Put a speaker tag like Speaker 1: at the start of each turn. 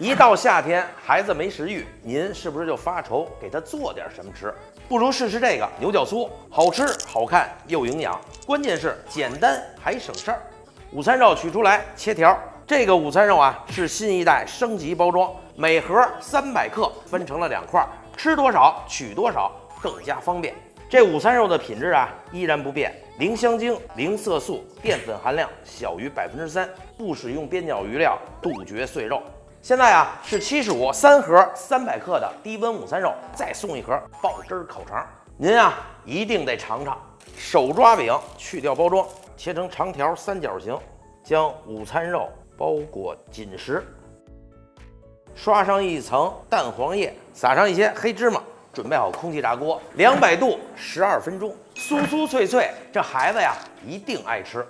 Speaker 1: 一到夏天，孩子没食欲，您是不是就发愁给他做点什么吃？不如试试这个牛角酥，好吃、好看又营养，关键是简单还省事儿。午餐肉取出来切条，这个午餐肉啊是新一代升级包装，每盒300克，分成了2块，吃多少取多少，更加方便。这午餐肉的品质啊依然不变，零香精、零色素，淀粉含量小于3%，不使用边角余料，杜绝碎肉。现在啊是75，3盒300克的低温午餐肉，再送1盒爆汁烤肠。您啊一定得尝尝。手抓饼去掉包装，切成长条三角形，将午餐肉包裹紧实，刷上一层蛋黄液，撒上一些黑芝麻，准备好空气炸锅，200度12分钟，酥酥脆脆，这孩子呀一定爱吃。